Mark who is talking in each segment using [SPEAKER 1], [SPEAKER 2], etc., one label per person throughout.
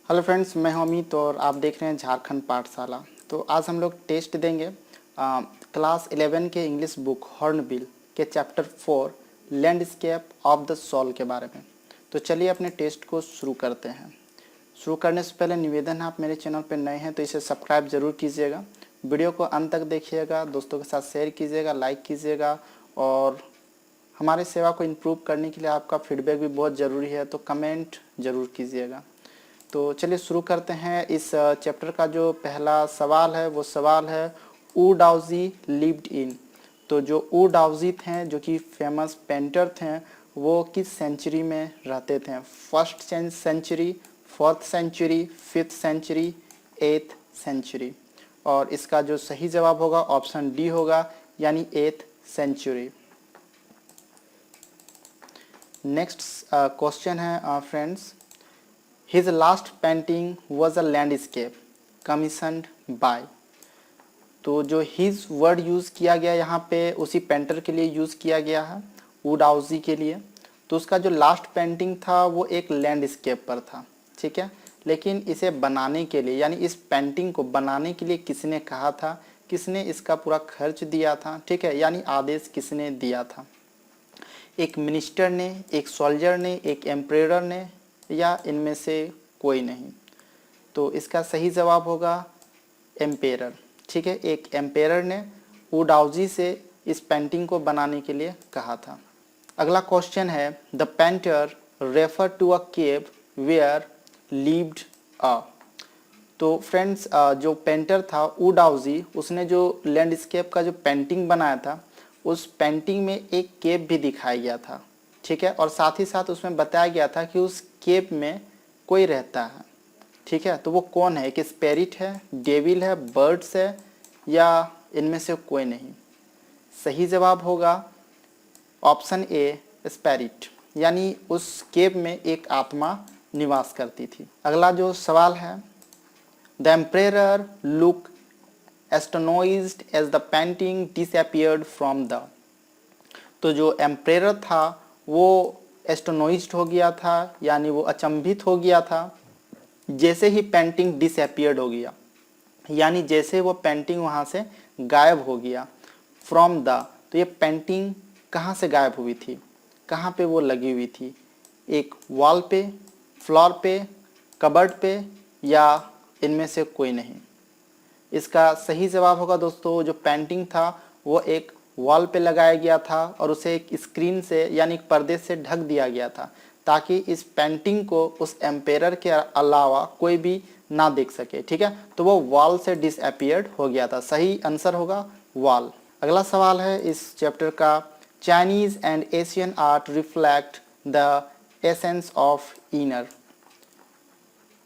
[SPEAKER 1] Hello friends, मैं हूं अमित और आप देख रहे हैं झारखंड पाठशाला। तो आज हम लोग टेस्ट देंगे क्लास 11 के इंग्लिश बुक हॉर्नबिल के chapter 4 landscape of the soul के बारे में। तो चलिए अपने टेस्ट को शुरू करते हैं। शुरू करने से पहले निवेदन है, आप मेरे चैनल पर नए हैं तो इसे सब्सक्राइब ज़रूर कीजिएगा, वीडियो को अंत तक देखिएगा, दोस्तों के साथ शेयर कीजिएगा, लाइक कीजिएगा और हमारे सेवा को इम्प्रूव करने के लिए आपका फीडबैक भी बहुत ज़रूरी है, तो कमेंट ज़रूर कीजिएगा। तो चलिए शुरू करते हैं। इस चैप्टर का जो पहला सवाल है वो सवाल है ऊ डाउजी लिव्ड इन। तो जो ऊ डाउजी थे जो कि फेमस पेंटर थे वो किस सेंचुरी में रहते थे? First century, fourth century, fifth century, eighth century. और इसका जो सही जवाब होगा ऑप्शन डी होगा, यानी एथ सेंचुरी। नेक्स्ट क्वेश्चन है friends, His last painting was a landscape commissioned by। तो जो his वर्ड यूज़ किया गया यहाँ पे उसी पेंटर के लिए यूज़ किया गया है, वुडाउजी के लिए। तो उसका जो लास्ट पेंटिंग था वो एक लैंडस्केप पर था, ठीक है। लेकिन इसे बनाने के लिए, यानी इस पेंटिंग को बनाने के लिए किसने कहा था, किसने इसका पूरा खर्च दिया था, ठीक है, यानी आदेश किसने दिया था? एक मिनिस्टर ने, एक सोल्जर ने, एक एम्परर ने, या इनमें से कोई नहीं? तो इसका सही जवाब होगा एम्पेरर, ठीक है। एक एम्पेरर ने वुडाउजी से इस पेंटिंग को बनाने के लिए कहा था। अगला क्वेश्चन है, the painter refer to a cave where lived a. तो फ्रेंड्स जो पेंटर था वुडाउजी, उसने जो लैंडस्केप का जो पेंटिंग बनाया था उस पेंटिंग में एक केव भी दिखाया गया था, ठीक है। और साथ ही साथ उसमें बताया गया था कि उस केव में कोई रहता है, ठीक है। तो वो कौन है? एक स्पिरिट है, डेविल है, बर्ड्स है, या इनमें से कोई नहीं? सही जवाब होगा ऑप्शन ए स्पिरिट, यानी उस केव में एक आत्मा निवास करती थी। अगला जो सवाल है, the emperor look astonished as the painting disappeared from the. तो जो एम्परर था वो एस्टोनाइज्ड हो गया था, यानी वो अचंभित हो गया था जैसे ही पेंटिंग डिसअपीयर्ड हो गया, यानी जैसे वो पेंटिंग वहाँ से गायब हो गया। फ्रॉम द, तो ये पेंटिंग कहाँ से गायब हुई थी, कहाँ पे वो लगी हुई थी? एक वॉल पे, फ्लोर पे, कबर्ड पे, या इनमें से कोई नहीं? इसका सही जवाब होगा दोस्तों, जो पेंटिंग था वो एक वॉल पे लगाया गया था और उसे एक स्क्रीन से, यानी एक पर्दे से ढक दिया गया था, ताकि इस पेंटिंग को उस एम्पेरर के अलावा कोई भी ना देख सके, ठीक है। तो वो वॉल से डिसअपीयर्ड हो गया था। सही आंसर होगा वॉल। अगला सवाल है इस चैप्टर का, Chinese and Asian art reflect the essence of inner.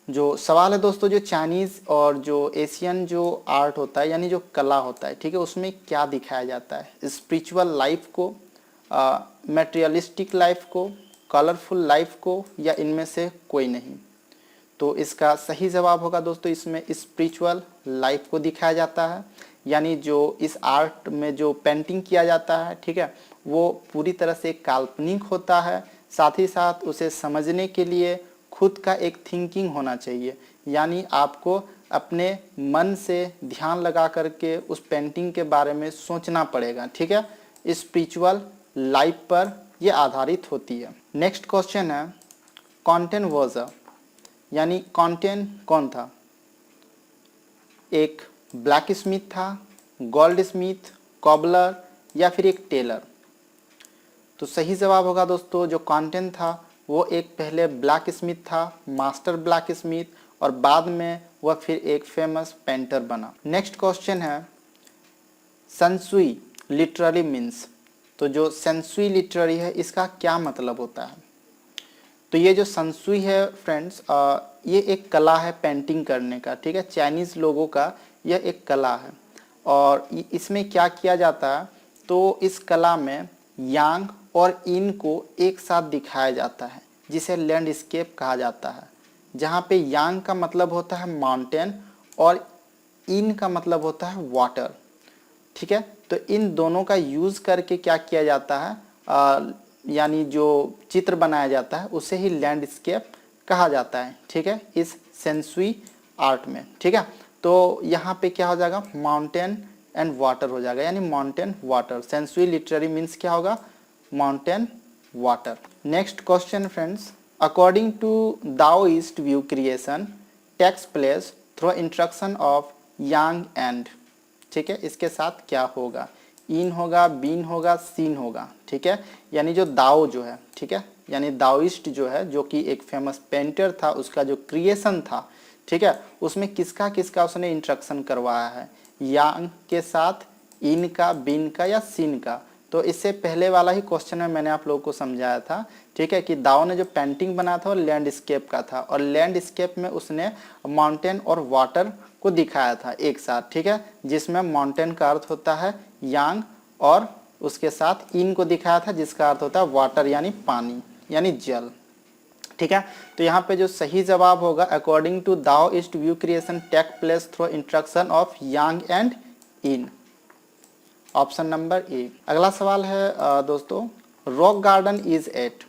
[SPEAKER 1] जो सवाल है दोस्तों, जो चाइनीज़ और जो एशियन जो आर्ट होता है, यानी जो कला होता है, ठीक है, उसमें क्या दिखाया जाता है? स्पिरिचुअल लाइफ को, मटेरियलिस्टिक लाइफ को, कलरफुल लाइफ को, या इनमें से कोई नहीं? तो इसका सही जवाब होगा दोस्तों, इसमें स्पिरिचुअल लाइफ को दिखाया जाता है। यानी जो इस आर्ट में जो पेंटिंग किया जाता है, ठीक है, वो पूरी तरह से काल्पनिक होता है। साथ ही साथ उसे समझने के लिए खुद का एक थिंकिंग होना चाहिए, यानी आपको अपने मन से ध्यान लगा करके उस पेंटिंग के बारे में सोचना पड़ेगा, ठीक है। स्पिरिचुअल लाइफ पर ये आधारित होती है। नेक्स्ट क्वेश्चन है, कॉन्टेंट वाज अ, यानी कॉन्टेंट कौन था? एक ब्लैक स्मिथ था, गोल्ड स्मिथ, कॉबलर, या फिर एक टेलर? तो सही जवाब होगा दोस्तों, जो कंटेंट था वो एक पहले ब्लैक स्मिथ था, मास्टर ब्लैक स्मिथ, और बाद में वह फिर एक फेमस पेंटर बना। नेक्स्ट क्वेश्चन है, सेंसुई लिटरली मीन्स। तो जो सेंसुई लिटररी है इसका क्या मतलब होता है? तो ये जो सेंसुई है फ्रेंड्स, ये एक कला है पेंटिंग करने का, ठीक है। चाइनीज़ लोगों का यह एक कला है और इसमें क्या किया जाता है, तो इस कला में यांग और इन को एक साथ दिखाया जाता है, जिसे लैंडस्केप कहा जाता है। जहाँ पे यांग का मतलब होता है माउंटेन और इन का मतलब होता है वाटर, ठीक है। तो इन दोनों का यूज़ करके क्या किया जाता है, यानी जो चित्र बनाया जाता है उसे ही लैंडस्केप कहा जाता है, ठीक है, इस सेंसुई आर्ट में, ठीक है। तो यहाँ पे क्या हो जाएगा, माउंटेन एंड वाटर हो जाएगा, यानी माउंटेन वाटर। सेंसुई लिटरेरी मीन्स क्या होगा, mountain water. Next question friends, according to Daoist view creation takes place through instruction of yang and, ठीक है, इसके साथ क्या होगा, इन होगा, बीन होगा, सीन होगा, ठीक है। यानी जो दाओ जो है, ठीक है, यानी दाओइस्ट जो है, जो कि एक फेमस पेंटर था, उसका जो क्रिएशन था, ठीक है, उसमें किसका किसका उसने इंस्ट्रक्शन करवाया है, यांग के साथ, इन का, बीन का या सीन का। तो इससे पहले वाला ही क्वेश्चन में मैंने आप लोगों को समझाया था, ठीक है, कि दाओ ने जो पेंटिंग बनाया था वो लैंडस्केप का था, और लैंडस्केप में उसने माउंटेन और वाटर को दिखाया था एक साथ, ठीक है, जिसमें माउंटेन का अर्थ होता है यांग, और उसके साथ इन को दिखाया था जिसका अर्थ होता है वाटर यानी पानी यानी जल, ठीक है। तो यहाँ पे जो सही जवाब होगा, according to Daoist view creation take place through instruction of yang and yin, option number A. अगला सवाल है दोस्तों, रॉक गार्डन इज एट,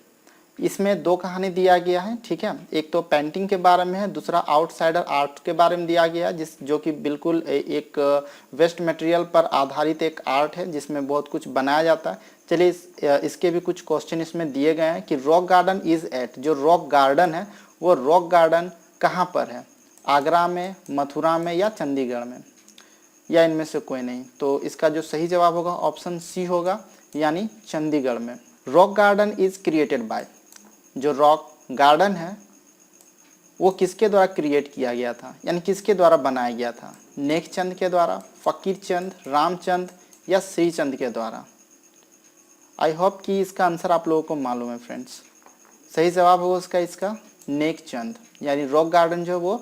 [SPEAKER 1] इसमें दो कहानी दिया गया है, ठीक है, एक तो पेंटिंग के बारे में है, दूसरा आउटसाइडर आर्ट के बारे में दिया गया है, जो कि बिल्कुल एक वेस्ट मटेरियल पर आधारित एक आर्ट है जिसमें बहुत कुछ बनाया जाता है। चलिए इसके भी कुछ क्वेश्चन इसमें दिए गए हैं कि रॉक गार्डन इज एट, जो रॉक गार्डन है वो रॉक गार्डन कहाँ पर है, आगरा में, मथुरा में या चंडीगढ़ में, या इनमें से कोई नहीं। तो इसका जो सही जवाब होगा ऑप्शन सी होगा, यानी चंडीगढ़ में। Rock garden is created by, जो रॉक गार्डन है वो किसके द्वारा क्रिएट किया गया था, यानी किसके द्वारा बनाया गया था, नेकचंद के द्वारा, फकीर चंद, रामचंद या श्रीचंद के द्वारा। आई होप कि इसका आंसर आप लोगों को मालूम है फ्रेंड्स। सही जवाब होगा उसका इसका नेकचंद, यानी रॉक गार्डन जो वो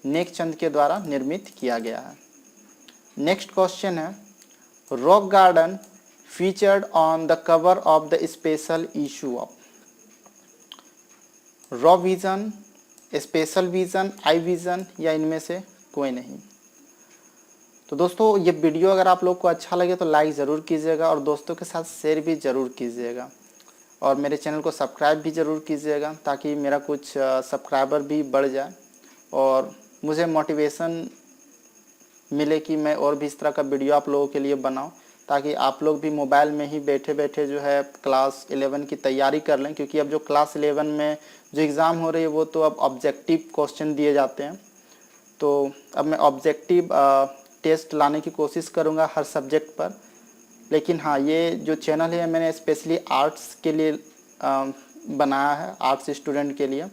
[SPEAKER 1] नेकचंद के द्वारा निर्मित किया गया है। नेक्स्ट क्वेश्चन है, rock garden featured on the cover of the special issue of, raw vision, special vision, eye vision या इनमें से कोई नहीं। तो दोस्तों ये वीडियो अगर आप लोग को अच्छा लगे तो लाइक ज़रूर कीजिएगा और दोस्तों के साथ शेयर भी ज़रूर कीजिएगा, और मेरे चैनल को सब्सक्राइब भी ज़रूर कीजिएगा ताकि मेरा कुछ सब्सक्राइबर भी बढ़ जाए और मुझे मोटिवेशन मिले कि मैं और भी इस तरह का वीडियो आप लोगों के लिए बनाऊं, ताकि आप लोग भी मोबाइल में ही बैठे बैठे जो है क्लास 11 की तैयारी कर लें। क्योंकि अब जो क्लास 11 में जो एग्ज़ाम हो रही है वो तो अब ऑब्जेक्टिव क्वेश्चन दिए जाते हैं, तो अब मैं ऑब्जेक्टिव टेस्ट लाने की कोशिश करूंगा हर सब्जेक्ट पर। लेकिन हाँ, ये जो चैनल है मैंने स्पेशली आर्ट्स के लिए बनाया है, आर्ट्स स्टूडेंट के लिए।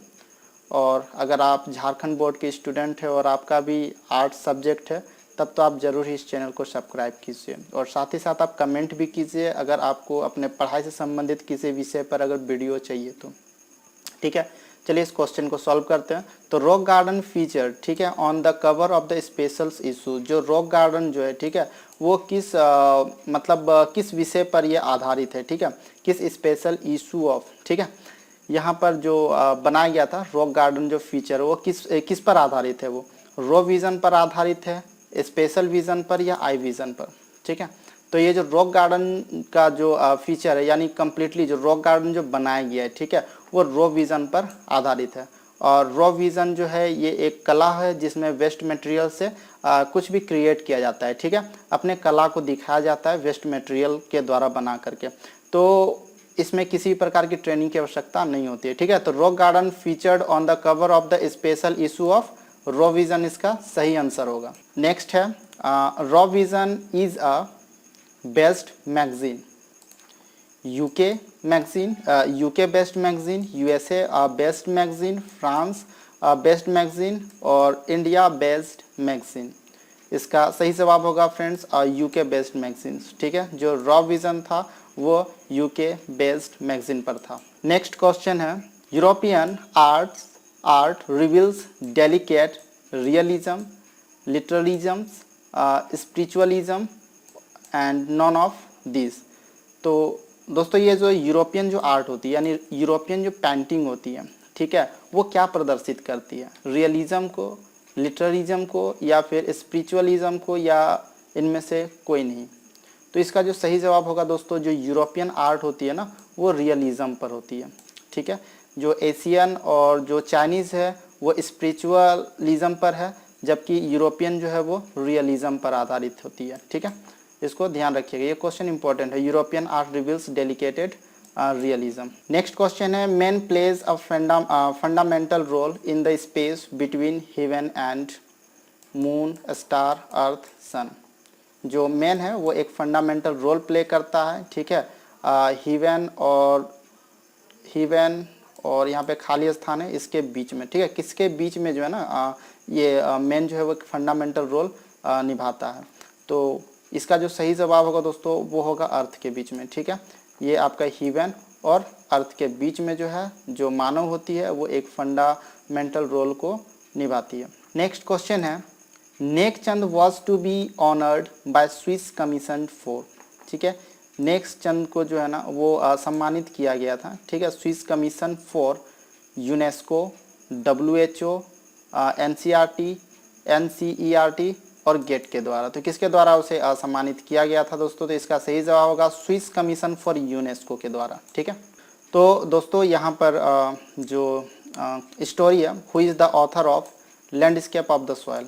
[SPEAKER 1] और अगर आप झारखंड बोर्ड के स्टूडेंट हैं और आपका भी आर्ट्स सब्जेक्ट है तब तो आप ज़रूर ही इस चैनल को सब्सक्राइब कीजिए, और साथ ही साथ आप कमेंट भी कीजिए अगर आपको अपने पढ़ाई से संबंधित किसी विषय पर अगर वीडियो चाहिए तो, ठीक है। चलिए इस क्वेश्चन को सॉल्व करते हैं। तो रॉक गार्डन फीचर, ठीक है, on the cover of the special issue, जो रॉक गार्डन जो है, ठीक है, वो किस किस विषय पर ये आधारित है, ठीक है, किस स्पेशल इशू ऑफ, ठीक है। यहाँ पर जो बनाया गया था रॉक गार्डन जो फीचर वो किस पर आधारित है, वो रॉ विज़न पर आधारित है, स्पेशल विज़न पर या आई विज़न पर, ठीक है। तो ये जो रॉक गार्डन का जो फीचर है, यानी कम्प्लीटली जो रॉक गार्डन जो बनाया गया है, ठीक है, वो रॉ विज़न पर आधारित है। और रॉ विज़न जो है ये एक कला है जिसमें वेस्ट मटेरियल से कुछ भी क्रिएट किया जाता है, ठीक है, अपने कला को दिखाया जाता है वेस्ट मटेरियल के द्वारा बना करके। तो इसमें किसी प्रकार की ट्रेनिंग की आवश्यकता नहीं होती है, ठीक है। तो rock garden featured on the cover of the special issue of raw vision इसका सही आंसर होगा। नेक्स्ट है, raw vision is a best magazine, UK magazine, UK best magazine, USA best magazine, France best magazine और India best magazine. इसका सही जवाब होगा friends UK best magazine, ठीक है। जो रॉ विज़न था वो यूके बेस्ड मैगजीन पर था। नेक्स्ट क्वेश्चन है, European art reveals delicate realism, literalism, spiritualism and none of this. तो दोस्तों ये जो यूरोपियन जो आर्ट होती है, यानी यूरोपियन जो पेंटिंग होती है, ठीक है, वो क्या प्रदर्शित करती है, रियलिज्म को, लिटरलिज्म को या फिर स्पिरिचुअलिज्म को, या इनमें से कोई नहीं। तो इसका जो सही जवाब होगा दोस्तों, जो यूरोपियन आर्ट होती है ना वो रियलिज्म पर होती है, ठीक है। जो एशियन और जो चाइनीज़ है वो स्पिरिचुअलिज्म पर है, जबकि यूरोपियन जो है वो रियलिज्म पर आधारित होती है। ठीक है, इसको ध्यान रखिएगा, ये क्वेश्चन इंपॉर्टेंट है। European art reveals delicated realism. Next question है man plays a fundamental role in the space between heaven and moon, star, earth, sun. जो मैन है वो एक फंडामेंटल रोल प्ले करता है। ठीक है, हीवन और यहाँ पे खाली स्थान है इसके बीच में। ठीक है, किसके बीच में जो है ना ये मैन जो है वो एक फंडामेंटल रोल निभाता है। तो इसका जो सही जवाब होगा दोस्तों वो होगा अर्थ के बीच में। ठीक है, ये आपका हीवन और अर्थ के बीच में जो है जो मानव होती है वो एक फंडामेंटल रोल को निभाती है। नेक्स्ट क्वेश्चन है Nekchand was to be honoured by Swiss commission for. ठीक है, नेकचंद को जो है ना वो सम्मानित किया गया था। ठीक है, Swiss commission for UNESCO, WHO, NCERT, NCERT और गेट के द्वारा। तो किसके द्वारा उसे सम्मानित किया गया था दोस्तों? तो इसका सही जवाब होगा स्विस कमीशन फॉर यूनेस्को के द्वारा। ठीक है, तो दोस्तों यहाँ पर जो स्टोरी है who is the author of landscape of the soil,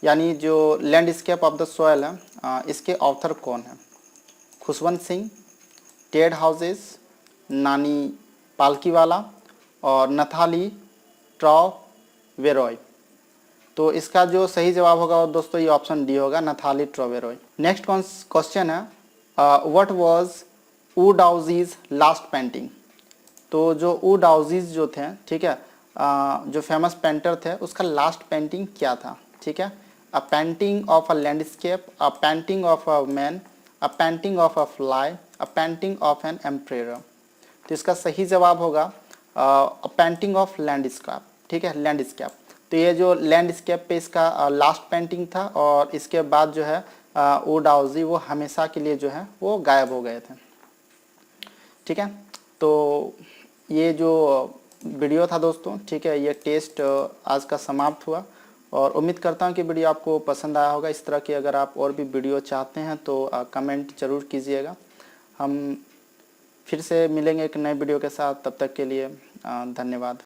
[SPEAKER 1] यानी जो लैंडस्केप ऑफ द सॉइल है इसके ऑथर कौन है? खुशवंत सिंह, टेड हाउसेस, नानी पालकीवाला और नथाली ट्रॉवेरॉय। तो इसका जो सही जवाब होगा दोस्तों ये ऑप्शन डी होगा, नथाली ट्रॉवेरॉय। नेक्स्ट क्वेश्चन है what was Wu Daozi's last painting. तो जो वू डाउजीज जो थे, ठीक है, जो फेमस पेंटर थे उसका लास्ट पेंटिंग क्या था? ठीक है, a painting of a landscape, a painting of a man, a painting of a fly, a painting of an emperor. तो इसका सही जवाब होगा अ पेंटिंग ऑफ लैंडस्केप। ठीक है, लैंडस्केप। तो ये जो लैंडस्केप पे इसका लास्ट पेंटिंग था और इसके बाद जो है वो डाउजी वो हमेशा के लिए जो है वो गायब हो गए थे। ठीक है, तो ये जो वीडियो था दोस्तों, ठीक है, ये टेस्ट आज का समाप्त हुआ और उम्मीद करता हूँ कि वीडियो आपको पसंद आया होगा। इस तरह की अगर आप और भी वीडियो चाहते हैं तो कमेंट ज़रूर कीजिएगा। हम फिर से मिलेंगे एक नए वीडियो के साथ, तब तक के लिए धन्यवाद।